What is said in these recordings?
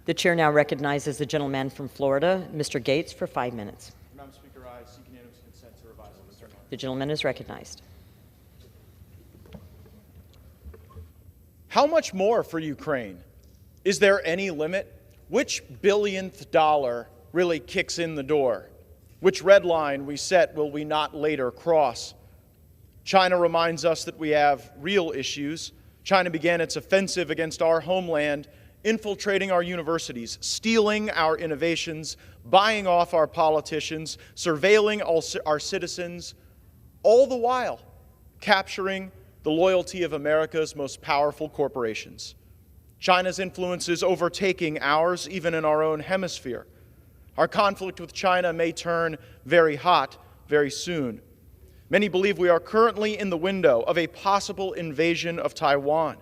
The chair now recognizes the gentleman from Florida, Mr. Gaetz, for 5 minutes. Madam Speaker, I seek unanimous consent to revise on this remark. The gentleman is recognized. How much more for Ukraine? Is there any limit? Which billionth dollar really kicks in the door? Which red line we set will we not later cross? China reminds us that we have real issues. China began its offensive against our homeland, infiltrating our universities, stealing our innovations, buying off our politicians, surveilling our citizens, all the while capturing the loyalty of America's most powerful corporations. China's influence is overtaking ours, even in our own hemisphere. Our conflict with China may turn very hot very soon. Many believe we are currently in the window of a possible invasion of Taiwan.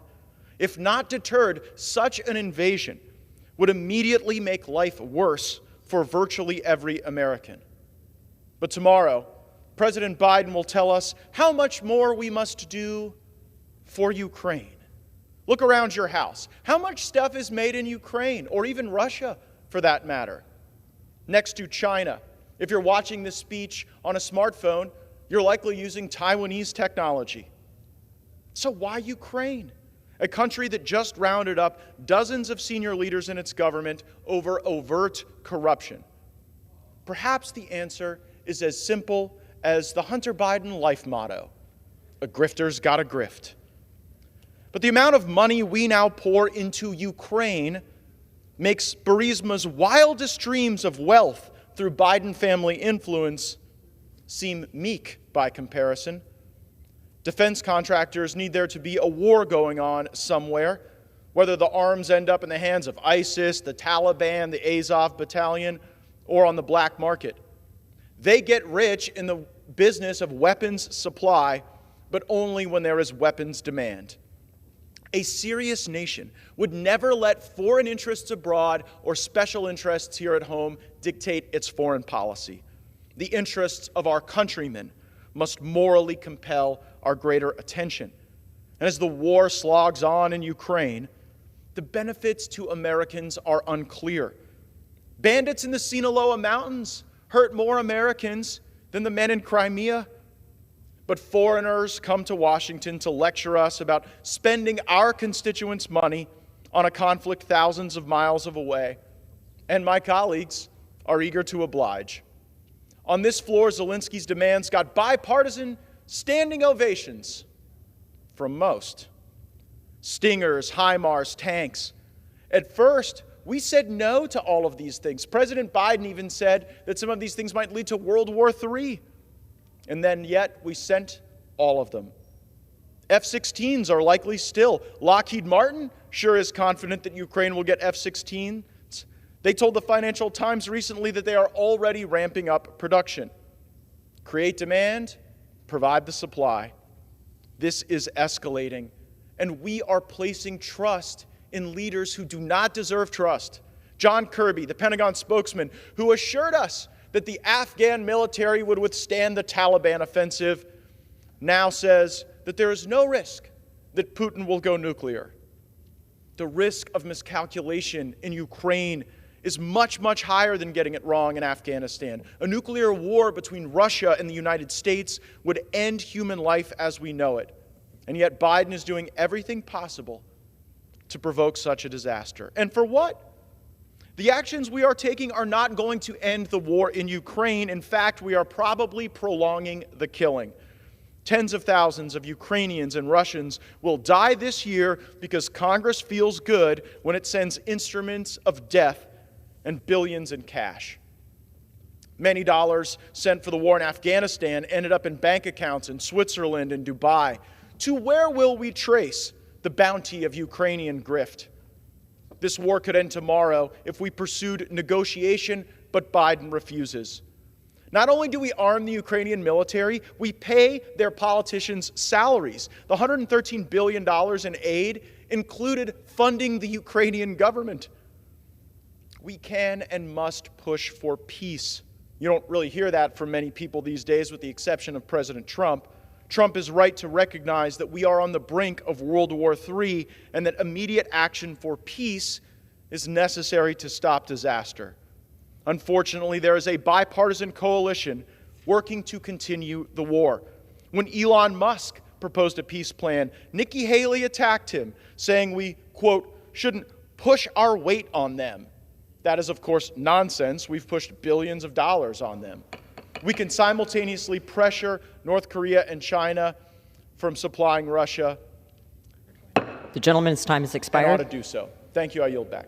If not deterred, such an invasion would immediately make life worse for virtually every American. But tomorrow, President Biden will tell us how much more we must do for Ukraine. Look around your house. How much stuff is made in Ukraine, or even Russia, for that matter? Next to China, if you're watching this speech on a smartphone, you're likely using Taiwanese technology. So why Ukraine? A country that just rounded up dozens of senior leaders in its government over overt corruption. Perhaps the answer is as simple as the Hunter Biden life motto: a grifter's got a grift. But the amount of money we now pour into Ukraine makes Burisma's wildest dreams of wealth through Biden family influence seem meek by comparison. Defense contractors need there to be a war going on somewhere, whether the arms end up in the hands of ISIS, the Taliban, the Azov battalion, or on the black market. They get rich in the business of weapons supply, but only when there is weapons demand. A serious nation would never let foreign interests abroad or special interests here at home dictate its foreign policy. The interests of our countrymen must morally compel our greater attention. And as the war slogs on in Ukraine, the benefits to Americans are unclear. Bandits in the Sinaloa Mountains hurt more Americans than the men in Crimea. But foreigners come to Washington to lecture us about spending our constituents' money on a conflict thousands of miles away. And my colleagues are eager to oblige. On this floor, Zelensky's demands got bipartisan standing ovations from most. Stingers, HIMARS, tanks. At first, we said no to all of these things. President Biden even said that some of these things might lead to World War III. And then yet we sent all of them. F-16s are likely still. Lockheed Martin sure is confident that Ukraine will get F-16s. They told the Financial Times recently that they are already ramping up production. Create demand, provide the supply. This is escalating, and we are placing trust in leaders who do not deserve trust. John Kirby, the Pentagon spokesman, who assured us that the Afghan military would withstand the Taliban offensive, now says that there is no risk that Putin will go nuclear. The risk of miscalculation in Ukraine is much, much higher than getting it wrong in Afghanistan. A nuclear war between Russia and the United States would end human life as we know it. And yet Biden is doing everything possible to provoke such a disaster. And for what? The actions we are taking are not going to end the war in Ukraine. In fact, we are probably prolonging the killing. Tens of thousands of Ukrainians and Russians will die this year because Congress feels good when it sends instruments of death and billions in cash. Many dollars sent for the war in Afghanistan ended up in bank accounts in Switzerland and Dubai. To where will we trace the bounty of Ukrainian grift? This war could end tomorrow if we pursued negotiation, but Biden refuses. Not only do we arm the Ukrainian military, we pay their politicians' salaries. The $113 billion in aid included funding the Ukrainian government. We can and must push for peace. You don't really hear that from many people these days, with the exception of President Trump. Trump is right to recognize that we are on the brink of World War III and that immediate action for peace is necessary to stop disaster. Unfortunately, there is a bipartisan coalition working to continue the war. When Elon Musk proposed a peace plan, Nikki Haley attacked him, saying we, quote, shouldn't push our weight on them. That is, of course, nonsense. We've pushed billions of dollars on them. We can simultaneously pressure North Korea and China from supplying Russia. The gentleman's time has And expired. ought to do so. Thank you. I yield back.